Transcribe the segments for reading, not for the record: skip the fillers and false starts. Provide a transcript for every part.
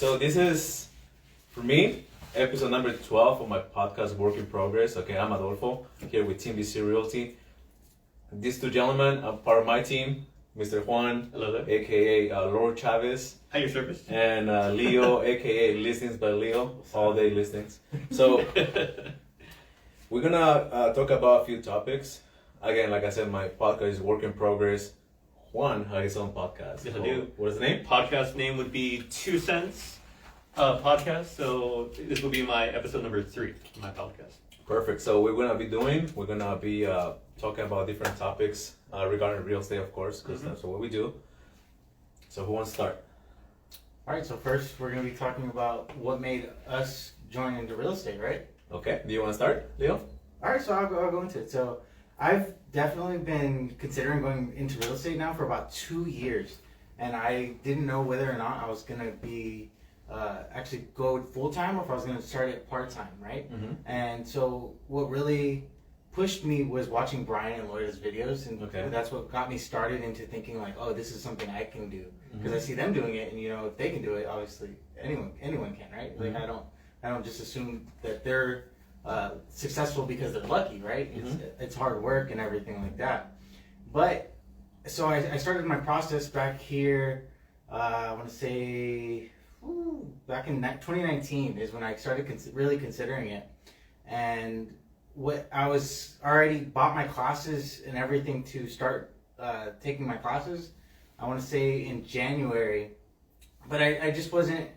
So this is, for me, episode number 12 of my podcast, Work in Progress. Okay, I'm Adolfo, here with Team BC Realty. These two gentlemen are part of my team, Mr. Juan, hello there, aka Lord Chavez, at your service, and Leo, aka Listings by Leo, all day listings. So we're gonna talk about a few topics. Again, like I said, my podcast is Work in Progress. Juan has his own podcast. Yes, I do. What is the name? Podcast name would be 2 Cents Podcast. So this will be my episode number 3 of my podcast. Perfect. So we're gonna be talking about different topics regarding real estate, of course, because that's what we do. So who wants to start? All right, so first we're going to be talking about what made us join into real estate, right? Okay. Do you want to start, Leo? All right, so I'll go into it. So I've definitely been considering going into real estate now for about 2 years, and I didn't know whether or not I was going to be actually go full-time or if I was going to start it part-time, right? Mm-hmm. And so what really pushed me was watching Brian and Lloyd's videos, and that's what got me started into thinking like, oh, this is something I can do, because I see them doing it, and if they can do it, obviously anyone can, right? Like I don't just assume that they're successful because they're lucky, right? It's hard work and everything like that. But so I started my process back here. I want to say back in 2019 is when I started really considering it, and what I was already bought my classes and everything to start taking my classes. I want to say in January, but I just wasn't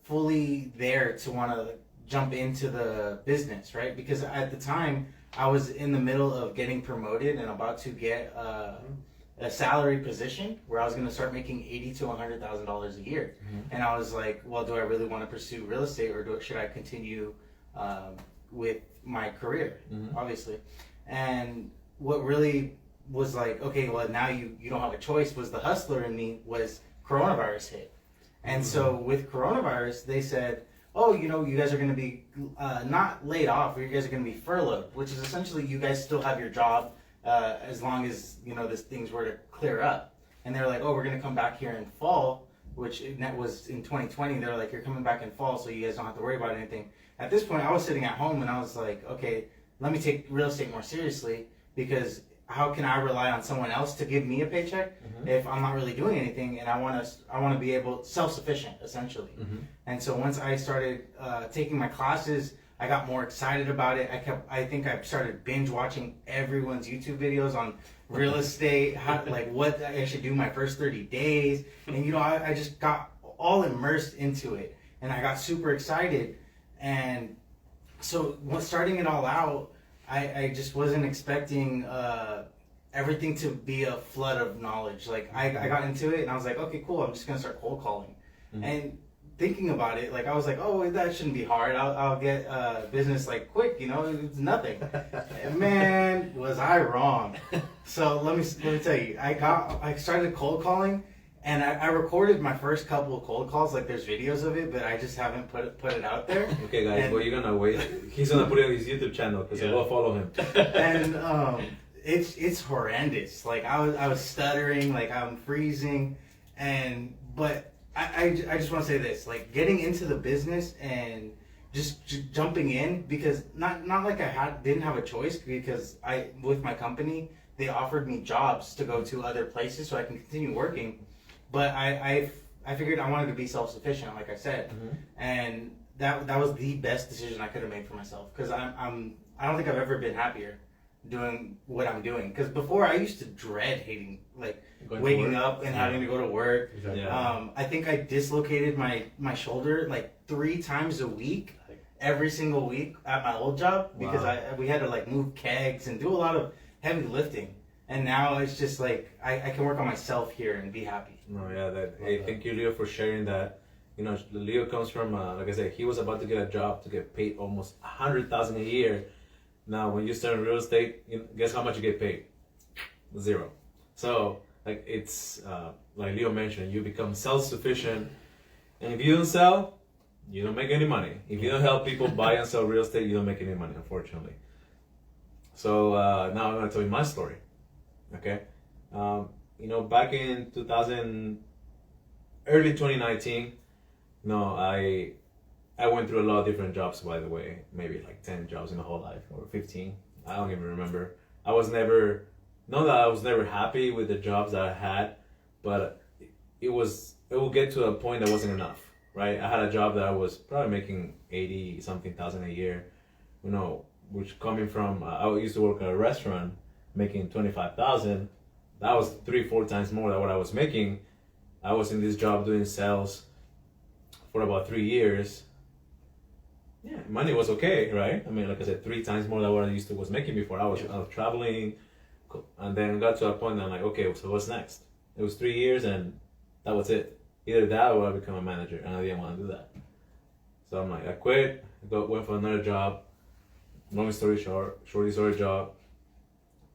fully there to want to jump into the business, right? Because at the time I was in the middle of getting promoted and about to get a salary position where I was going to start making $80,000 to $100,000 a year, and I was like, well, do I really want to pursue real estate, or should I continue with my career, obviously? And what really was like, okay, well, now you don't have a choice, was the hustler in me, was coronavirus hit. And so with coronavirus, they said, oh, you guys are going to be not laid off, or you guys are going to be furloughed, which is essentially you guys still have your job as long as, this things were to clear up. And they're like, oh, we're going to come back here in fall, which that was in 2020. They're like, you're coming back in fall, so you guys don't have to worry about anything. At this point, I was sitting at home and I was like, okay, let me take real estate more seriously, because how can I rely on someone else to give me a paycheck if I'm not really doing anything? And I want to be able self-sufficient, essentially. And so once I started taking my classes, I got more excited about it. I think I started binge watching everyone's YouTube videos on real estate, what I should do my first 30 days. And I just got all immersed into it, and I got super excited. And so starting it all out, I just wasn't expecting everything to be a flood of knowledge. Like I got into it and I was like, okay, cool, I'm just gonna start cold calling. And thinking about it, like I was like, oh, that shouldn't be hard. I'll get business like quick, it's nothing. And man, was I wrong. So let me tell you, I started cold calling. And I recorded my first couple of cold calls, like there's videos of it, but I just haven't put it out there. Okay, guys, well, you're gonna wait. He's gonna put it on his YouTube channel, because we'll follow him. And it's horrendous. Like I was stuttering, like I'm freezing, but I just want to say this, like getting into the business and just jumping in, because not like didn't have a choice, because with my company, they offered me jobs to go to other places so I can continue working. But I figured I wanted to be self-sufficient, like I said, and that was the best decision I could have made for myself, because I don't think I've ever been happier doing what I'm doing. Because before, I used to dread hating, like waking up and having to go to work. Exactly. I think I dislocated my shoulder like 3 times a week, every single week at my old job, because we had to like move kegs and do a lot of heavy lifting. And now it's just like I can work on myself here and be happy. No, yeah, hey, thank you, Leo, for sharing that. Leo comes from, like I said, he was about to get a job to get paid almost $100,000 a year. Now, when you start in real estate, guess how much you get paid? 0. So, like it's like Leo mentioned, you become self-sufficient, and if you don't sell, you don't make any money. If you don't help people buy and sell real estate, you don't make any money, unfortunately. So now I'm gonna tell you my story. Okay, back in early 2019, No, I went through a lot of different jobs, by the way. Maybe like 10 jobs in my whole life, or 15. I don't even remember. I was never, not that I was never happy with the jobs that I had, but it will get to a point that wasn't enough, right? I had a job that I was probably making 80 something thousand a year, you know, which coming from, I used to work at a restaurant making 25,000. That was 3-4 times more than what I was making. I was in this job doing sales for about 3 years. Yeah, money was okay, right? I mean, like I said, 3 times more than what I was making before. I was traveling, and then got to a point that I'm like, okay, so what's next? It was 3 years, and that was it. Either that or I become a manager, and I didn't want to do that. So I'm like, I quit, went for another job. Long story short, shorty story job.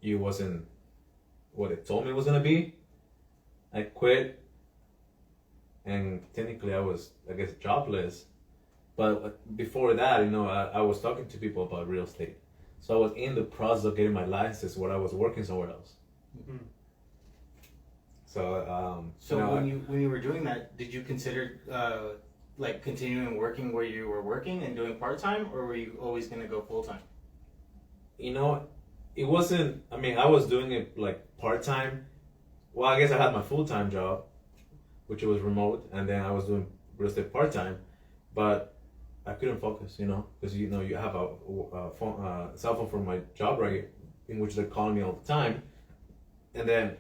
It wasn't what it told me it was gonna be. I quit, and technically I was, I guess, jobless. But before that, you know, I was talking to people about real estate. So I was in the process of getting my license while I was working somewhere else. Mm-hmm. So, so when you were doing that, did you consider like continuing working where you were working and doing part time, or were you always going to go full time? You know, it wasn't. I mean, I was doing it like part time. Well, I guess I had my full time job, which was remote, and then I was doing real estate part time, but I couldn't focus. You know, because you know you have a phone, cell phone for my job, right? In which they're calling me all the time, and then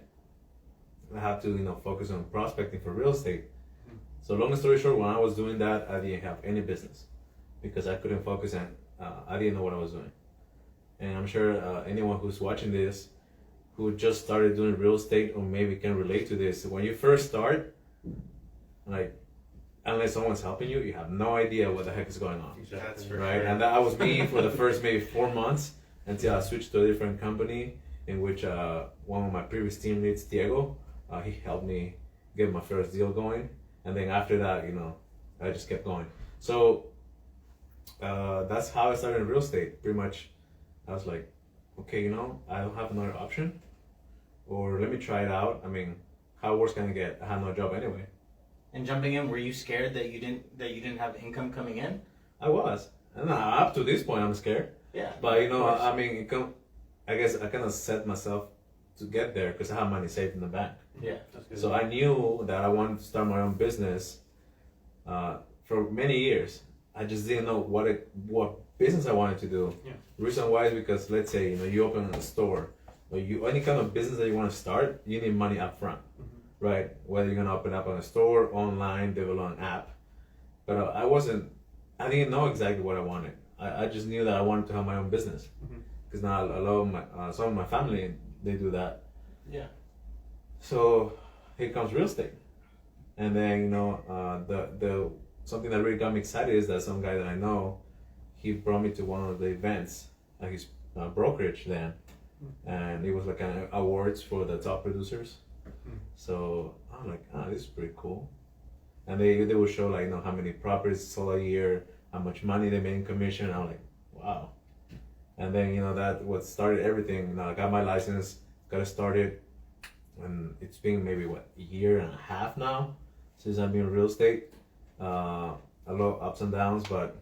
I have to, you know, focus on prospecting for real estate. So long story short, when I was doing that, I didn't have any business because I couldn't focus and I didn't know what I was doing. And I'm sure anyone who's watching this, who just started doing real estate or maybe can relate to this, when you first start, like, unless someone's helping you, you have no idea what the heck is going on. Exactly. That's for Right? sure. And that was me for the first maybe 4 months until I switched to a different company in which one of my previous team leads, Diego, he helped me get my first deal going. And then after that, you know, I just kept going. So that's how I started in real estate. Pretty much, I was like, okay, you know, I don't have another option, or let me try it out. I mean, how worse can it get? I had no job anyway. And jumping in, were you scared that you didn't have income coming in? I was, and up to this point, I'm scared. Yeah. But you know, I mean, I guess I kind of set myself to get there because I have money saved in the bank. Yeah. So I knew that I wanted to start my own business for many years. I just didn't know what business I wanted to do. Yeah. Reason why is because, let's say, you know, you open a store or any kind of business that you want to start, you need money up front, right? Whether you're gonna open up a store, online, develop an app. But I didn't know exactly what I wanted. I just knew that I wanted to have my own business because now a lot of some of my family, they do that. Yeah. So here comes real estate, and then, you know, the something that really got me excited is that some guy that I know, he brought me to one of the events at his brokerage then, and it was like an awards for the top producers. So I'm like, this is pretty cool, and they would show, like, you know, how many properties sold a year, how much money they made in commission. I'm like, wow. And then, you know, that what started everything. You know, I got my license, got it started, and it's been maybe a year and a half now since I've been in real estate. A lot of ups and downs, but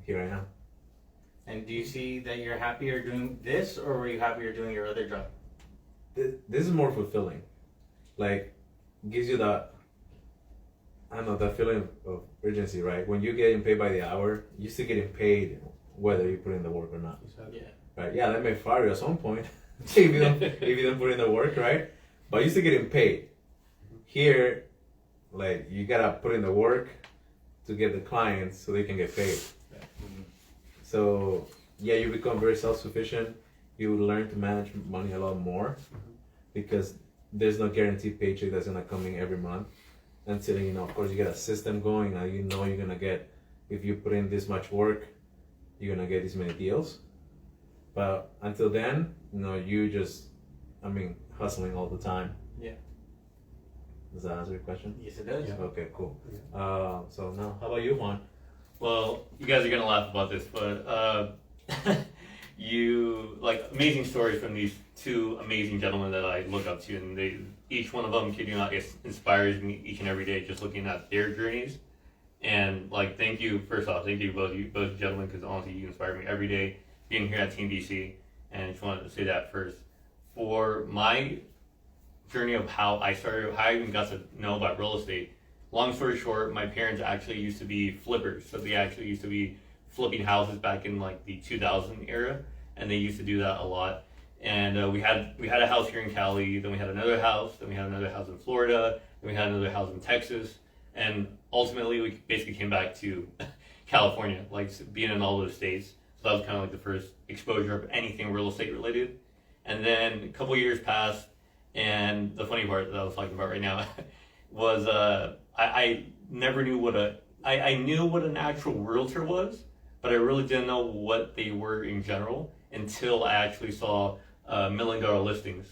here I am. And do you see that you're happier doing this, or were you happier doing your other job? This is more fulfilling. Like, gives you that, I don't know, that feeling of urgency, right? When you're getting paid by the hour, you're still getting paid whether you put in the work or not. Yeah. Right? Yeah, they may fire you at some point if you don't put in the work, right? But you're still getting paid. Here, like, you gotta put in the work to get the clients so they can get paid. So yeah, you become very self-sufficient. You learn to manage money a lot more because there's no guaranteed paycheck that's gonna come in every month until, you know, of course, you get a system going and you know you're gonna get, if you put in this much work, you're gonna get this many deals. But until then, you know, you just, I mean, hustling all the time. Yeah. Does that answer your question? Yes, it does. Yeah. Okay, cool. So now, how about you, Juan? Well, you guys are gonna laugh about this, but you, like, amazing stories from these two amazing gentlemen that I look up to, and each one of them, kid you not, inspires me each and every day just looking at their journeys. And like, thank you, first off, thank you both gentlemen, because honestly, you inspire me every day being here at Team BC. And I just wanted to say that first. For my journey of how I started, how I even got to know about real estate, long story short, my parents actually used to be flippers. So they actually used to be flipping houses back in like the 2000 era. And they used to do that a lot. And we had a house here in Cali, then we had another house, then we had another house in Florida, then we had another house in Texas. And ultimately, we basically came back to California, like being in all those states. So that was kind of like the first exposure of anything real estate related. And then a couple years passed, and the funny part that I was talking about right now was I never knew I knew what an actual realtor was, but I really didn't know what they were in general until I actually saw $1 Million Listings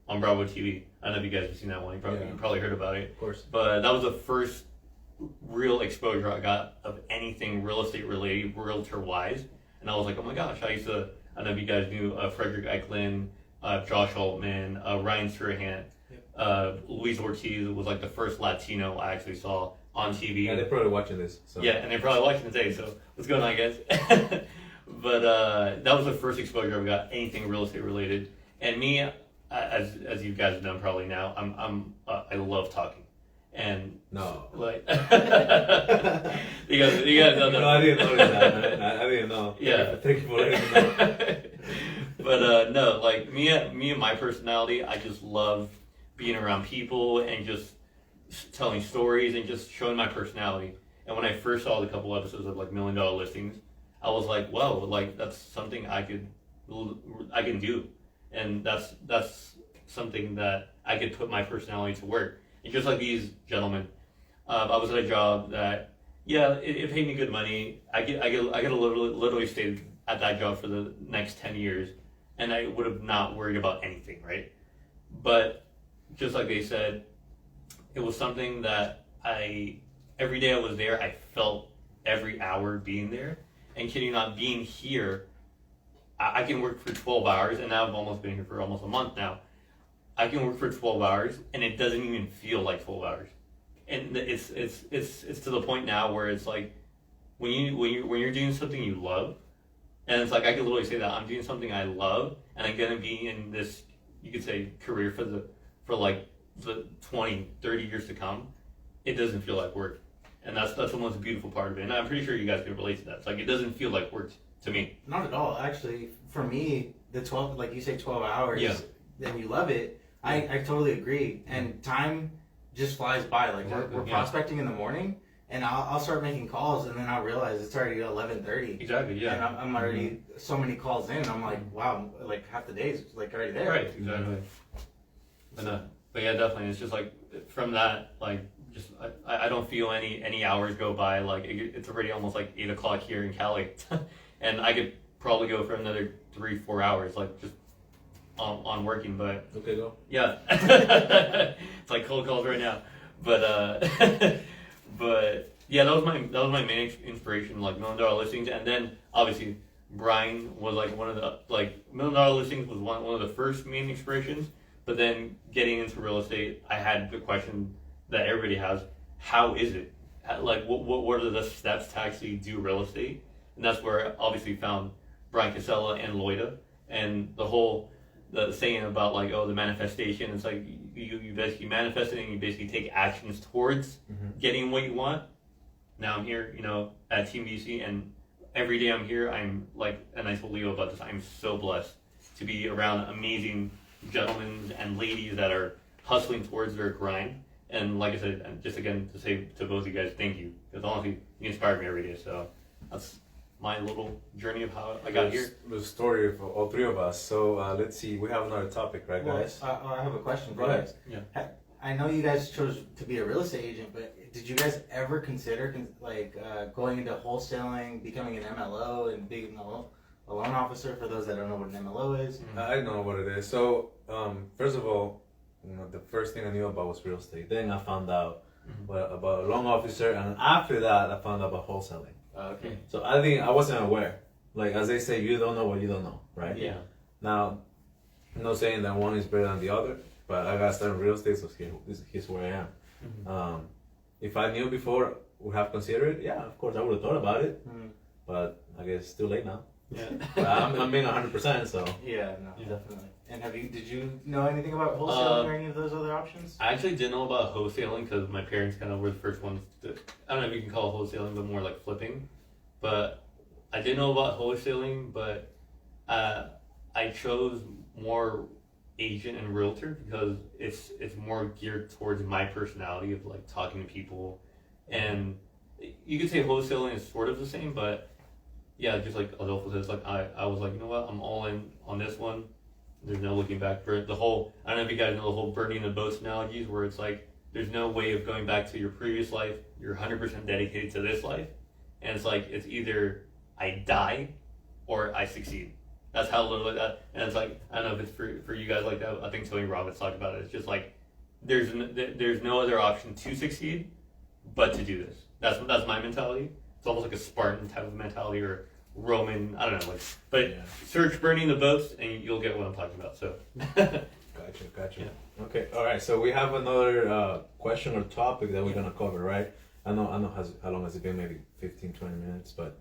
on Bravo TV. I don't know if you guys have seen that one. You probably heard about it. Of course. But that was the first real exposure I got of anything real estate related, realtor wise. And I was like, oh my gosh, I don't know if you guys knew Frederick Eklund, Josh Altman, Ryan Surahan, Luis Ortiz was like the first Latino I actually saw on TV. Yeah, they're probably watching this. So. Yeah, and they're probably watching today, so what's going on, guys? But that was the first exposure I got anything real estate related. And me, as you guys have done probably now, I love talking. And no, like you guys know that. No, I didn't know that. Man. I didn't know. Yeah, thank you for letting me know. But no, like me and my personality, I just love being around people and just telling stories and just showing my personality. And when I first saw the couple episodes of like $1 Million Listings, I was like, wow, like that's something I can do, and that's something that I could put my personality to work. And just like these gentlemen, I was at a job that, it paid me good money. I get to literally stay at that job for the next 10 years, and I would have not worried about anything, right? But just like they said, it was something that every day I was there, I felt every hour being there. And kidding not, being here, I can work for 12 hours, and now I've almost been here for almost a month now. I can work for 12 hours, and it doesn't even feel like 12 hours. And it's to the point now where it's like when you're doing something you love, and it's like I could literally say that I'm doing something I love, and I'm gonna be in this, you could say, career for like the 20, 30 years to come. It doesn't feel like work. And that's the most beautiful part of it. And I'm pretty sure you guys can relate to that. It's like, it doesn't feel like work to me. Not at all. Actually, for me, the 12, like you say, 12 hours, and you love it, I totally agree. And time just flies by. Like, we're prospecting in the morning, and I'll start making calls, and then I'll realize it's already 11:30. Exactly, yeah. And I'm already so many calls in. I'm like, wow, like half the day's like already there. Right, exactly. But yeah, definitely. It's just like, from that, like, just I don't feel any hours go by. Like it's already almost like 8 o'clock here in Cali, and I could probably go for another 3-4 hours, like just on working. But okay, go. Yeah, it's like cold calls right now. But but yeah, that was my main inspiration, like $1 Million Listings, and then obviously Brian was like one of the $1 Million Listings was one of the first main inspirations. But then getting into real estate, I had the question that everybody has: how is it? Like, what are the steps to actually do real estate? And that's where I obviously found Brian Casella and Lloyd, and the saying about like, oh, the manifestation. It's like you basically manifest it and you basically take actions towards getting what you want. Now I'm here, at Team BC, and every day I'm here, I'm like, and I told Leo about this, I'm so blessed to be around amazing gentlemen and ladies that are hustling towards their grind. And like I said, and just again to say to both of you guys, thank you, because honestly, you inspire me every day. So that's my little journey of how I got here. The story of all three of us. So let's see, we have another topic, right, guys? I have a question for Go you ahead. guys. Yeah. I know you guys chose to be a real estate agent, but did you guys ever consider going into wholesaling, becoming an MLO, and being a loan officer? For those that don't know what an MLO is, I know what it is. So first of all, the first thing I knew about was real estate. Then I found out about a loan officer, and after that, I found out about wholesaling. Okay. So I wasn't aware. Like, as they say, you don't know what you don't know, right? Yeah. Now, I'm not saying that one is better than the other, but I got started in real estate, so here's where I am. if I knew before, would have considered it. Yeah, of course, I would have thought about it. But I guess it's too late now. Yeah. I'm being 100%. So. Yeah, definitely. And did you know anything about wholesaling or any of those other options? I actually didn't know about wholesaling because my parents kind of were the first ones to, I don't know if you can call it wholesaling, but more like flipping. But I did know about wholesaling, but I chose more agent and realtor because it's more geared towards my personality of like talking to people. And you could say wholesaling is sort of the same, but yeah, just like Adolfo says, like I was like, you know what, I'm all in on this one. There's no looking back for the whole, I don't know if you guys know the whole burning the boats analogies where it's like, there's no way of going back to your previous life. You're 100% dedicated to this life. And it's like, it's either I die or I succeed. That's how little that, and it's like, I don't know if it's for you guys like that. I think Tony Robbins talked about it. It's just like, there's no other option to succeed but to do this. That's my mentality. It's almost like a Spartan type of mentality or Roman, I don't know, like, but search burning the boats and you'll get what I'm talking about. So, gotcha. Yeah. Okay, all right. So we have another question or topic that we're gonna cover, right? I know. How long has it been? Maybe 15, 20 minutes, but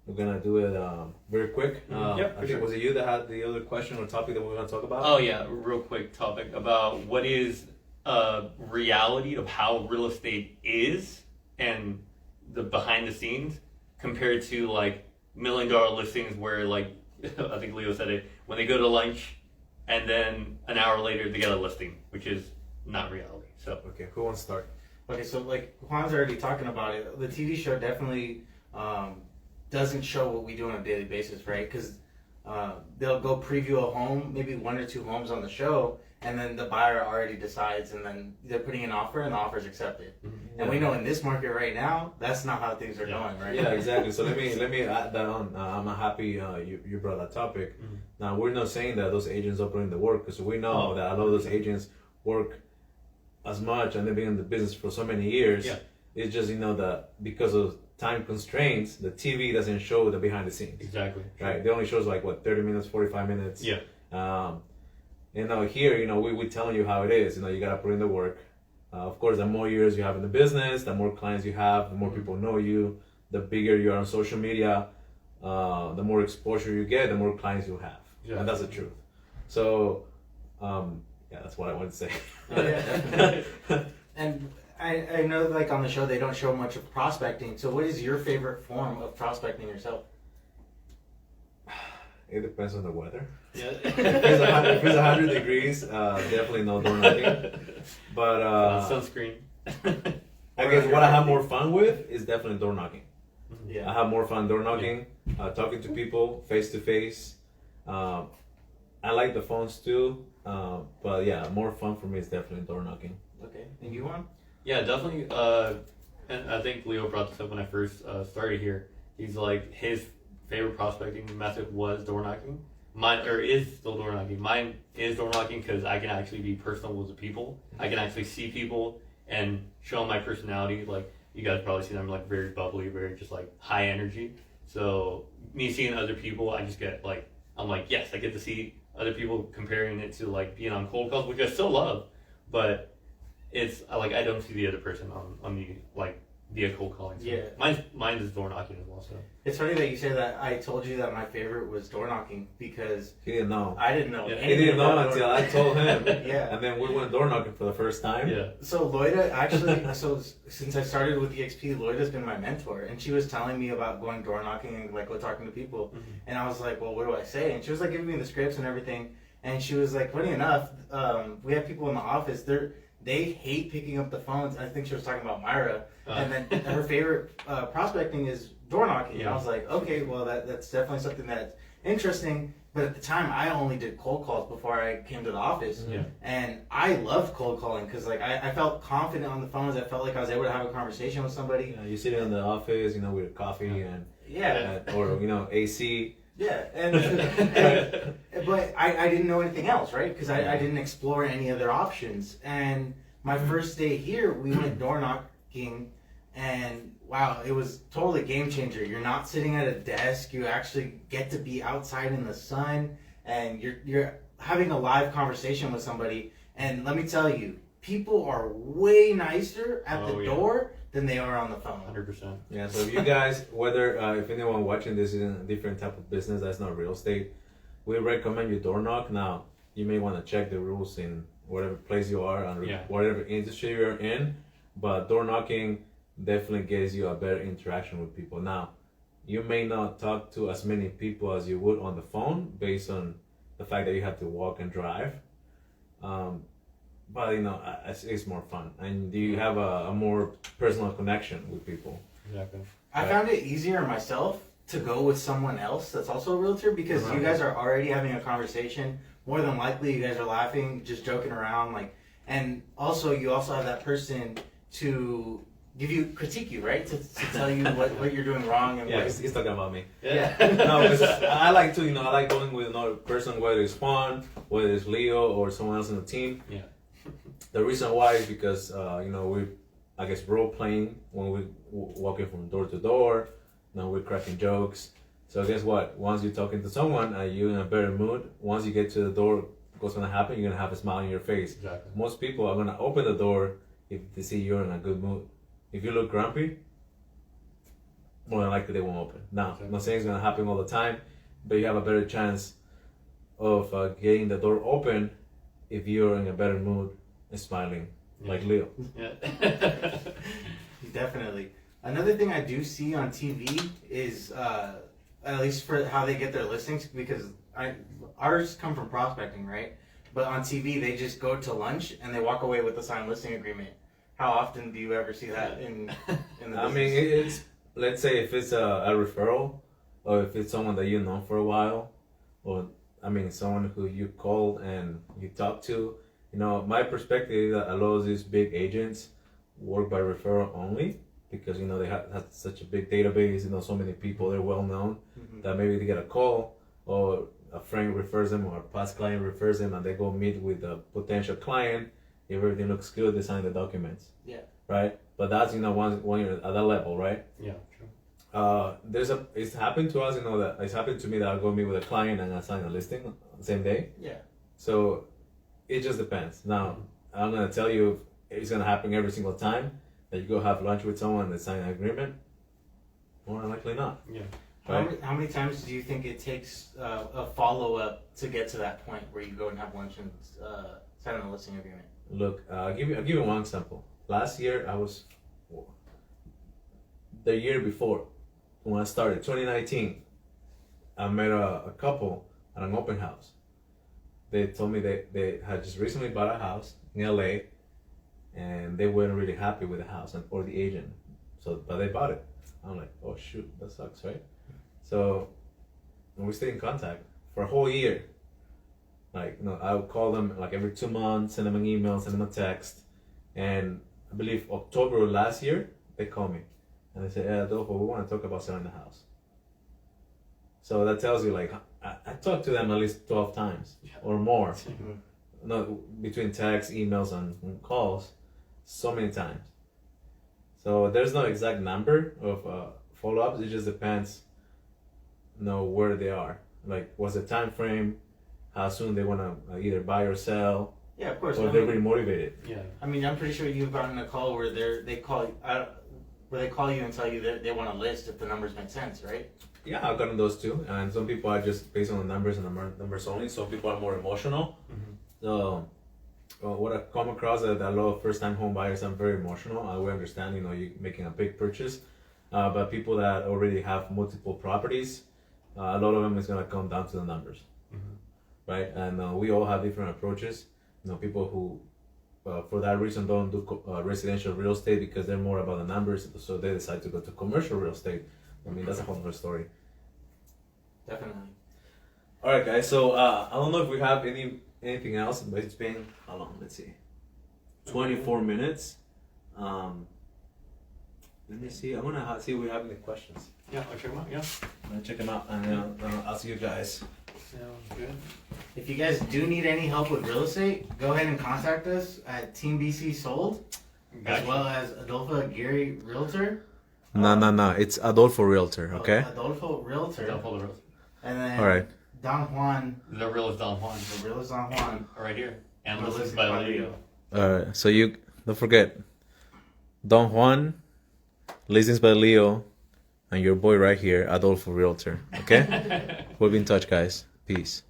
we're gonna do it very quick. Yeah, I think was it you that had the other question or topic that we're gonna talk about? Oh yeah, real quick topic about what is reality of how real estate is and the behind the scenes compared to like $1 million listings where like I think Leo said it, when they go to lunch and then an hour later they get a listing, which is not reality. So okay, who wants to start? Okay, so like Juan's already talking about it. The TV show definitely doesn't show what we do on a daily basis, right? Because they'll go preview a home, maybe 1 or 2 homes on the show, and then the buyer already decides, and then they're putting an offer, and the offer is accepted. And we know in this market right now, that's not how things are going, right? Yeah, exactly. So let me add that on. I'm happy you brought that topic. Now we're not saying that those agents are putting the work, because we know that a lot of those agents work as much and they've been in the business for so many years. Yeah. It's just that because of time constraints, the TV doesn't show the behind the scenes. exactly. Right. They only shows like 30 minutes, 45 minutes. Yeah. Here, we're telling you how it is. You gotta put in the work. Of course, the more years you have in the business, the more clients you have, the more people know you, the bigger you are on social media, the more exposure you get, the more clients you have. Yeah. And that's the truth. So, that's what I wanted to say. Oh, yeah, definitely. And I know, like, on the show, they don't show much of prospecting. So what is your favorite form of prospecting yourself? It depends on the weather. Yeah. If it's 100 degrees, definitely no door knocking. But sunscreen. I guess what I have more fun with is definitely door knocking. Yeah. I have more fun door knocking, talking to people face to face. I like the phones too, but yeah, more fun for me is definitely door knocking. Okay, and you want? Yeah, definitely. And I think Leo brought this up when I first started here. He's like, his favorite prospecting method was door knocking. Mine, or is still door knocking. Mine is door knocking because I can actually be personal with the people. I can actually see people and show them my personality. Like, you guys probably see them, like, very bubbly, very just like high energy. So me seeing other people, I just get like, I'm like, yes, I get to see other people, comparing it to like being on cold calls, which I still love, but it's like I don't see the other person on the like via cold calling. So yeah, mine is door knocking as well. So it's funny that you say that. I told you that my favorite was door knocking because he didn't know. I didn't know. Yeah. He didn't know until I told him. Yeah, and then we went door knocking for the first time. Yeah. So Lloyd actually, since I started with EXP, Lloyd has been my mentor, and she was telling me about going door knocking and like talking to people, and I was like, well, what do I say? And she was like giving me the scripts and everything, and she was like, funny enough, we have people in the office. They hate picking up the phones. I think she was talking about Myra, and then her favorite prospecting is door knocking. Yeah. And I was like, okay, well that's definitely something that's interesting. But at the time, I only did cold calls before I came to the office, and I loved cold calling because like I felt confident on the phones. I felt like I was able to have a conversation with somebody. You sit in the office, with coffee and or AC. Yeah, and but I didn't know anything else, right? Because I didn't explore any other options. And my first day here, we went door knocking, and wow, it was totally game changer. You're not sitting at a desk; you actually get to be outside in the sun, and you're having a live conversation with somebody. And let me tell you, people are way nicer at the door than they are on the phone. 100%. Yeah, so if you guys, whether if anyone watching this is in a different type of business that's not real estate, we recommend you door knock. Now, you may want to check the rules in whatever place you are and whatever industry you're in, but door knocking definitely gives you a better interaction with people. Now, you may not talk to as many people as you would on the phone based on the fact that you have to walk and drive. But you know, it's more fun, and you have a more personal connection with people. Exactly. I found it easier myself to go with someone else that's also a realtor because you guys are already having a conversation. More than likely, you guys are laughing, just joking around, like, and also you also have that person to critique you, right? To tell you what you're doing wrong. And he's talking about me. Yeah. No, because I like to, I like going with another person, whether it's Juan, whether it's Leo, or someone else in the team. Yeah. The reason why is because, we, I guess, role playing when we're walking from door to door. We're cracking jokes. So guess what? Once you're talking to someone, you're in a better mood. Once you get to the door, what's going to happen? You're going to have a smile on your face. Exactly. Most people are going to open the door if they see you're in a good mood. If you look grumpy, more than likely they won't open. Now, I'm not saying it's going to happen all the time, but you have a better chance of getting the door open if you're in a better mood and smiling, like Leo. Yeah. Definitely. Another thing I do see on TV is, at least for how they get their listings, because ours come from prospecting, right? But on TV, they just go to lunch and they walk away with a signed listing agreement. How often do you ever see that in the business? I mean, it's, let's say if it's a referral, or if it's someone that you know for a while, or someone who you called and you talked to. My perspective is that a lot of these big agents work by referral only because they have such a big database. So many people, they're well known that maybe they get a call or a friend refers them or a past client refers them, and they go meet with a potential client. If everything looks good, they sign the documents. Yeah. Right. But that's when you're at that level, right? Yeah. True. It's happened to us, that it's happened to me that I'll go meet with a client and I sign a listing the same day. Yeah. So it just depends. Now, I'm gonna tell you if it's gonna happen every single time that you go have lunch with someone and they sign an agreement. More than likely not. Yeah. Right? How many times do you think it takes a follow up to get to that point where you go and have lunch and sign a listing agreement? Look, I'll give you one example. Last year, the year before, when I started, 2019, I met a couple at an open house. They told me they had just recently bought a house in LA, and they weren't really happy with the house or the agent. But they bought it. I'm like, oh shoot, that sucks, right? So, and we stayed in contact for a whole year. I would call them every 2 months, send them an email, send them a text. And I believe October last year, they called me. And they said, hey, Adolfo, we want to talk about selling the house. So that tells you, I talked to them at least 12 times or more. Not between texts, emails, and calls, so many times. So there's no exact number of follow-ups. It just depends, where they are. What's the time frame? How soon they want to either buy or sell. Yeah, of course. Or they're really motivated. Yeah. I'm pretty sure you've gotten a call where they call you and tell you that they want to list if the numbers make sense, right? Yeah, I've gotten those too. And some people are just based on the numbers and the numbers only. Some people are more emotional. So what I come across that a lot of first-time home buyers are very emotional. We understand, you're making a big purchase. But people that already have multiple properties, a lot of them is going to come down to the numbers. Right? And we all have different approaches. People who, for that reason, don't do residential real estate because they're more about the numbers, so they decide to go to commercial real estate. That's a whole other story. Definitely. All right, guys. So I don't know if we have anything else, but it's been how long? Let's see, 24 minutes. Let me see. I'm gonna see if we have any questions. Yeah, I'll check them out. Yeah. I'm gonna check them out, and I'll see you guys. Sounds good. If you guys do need any help with real estate, go ahead and contact us at Team BC Sold, as well as Adolfo Aguirre Realtor. No. It's Adolfo Realtor, okay? Adolfo Realtor. Adolfo the Realtor. And then all right. Don Juan. The real is Don Juan. The real is Don Juan. Right here. And listens by Leo. So you don't forget, Don Juan Listings by Leo, and your boy right here, Adolfo Realtor. Okay? We'll be in touch, guys. Peace.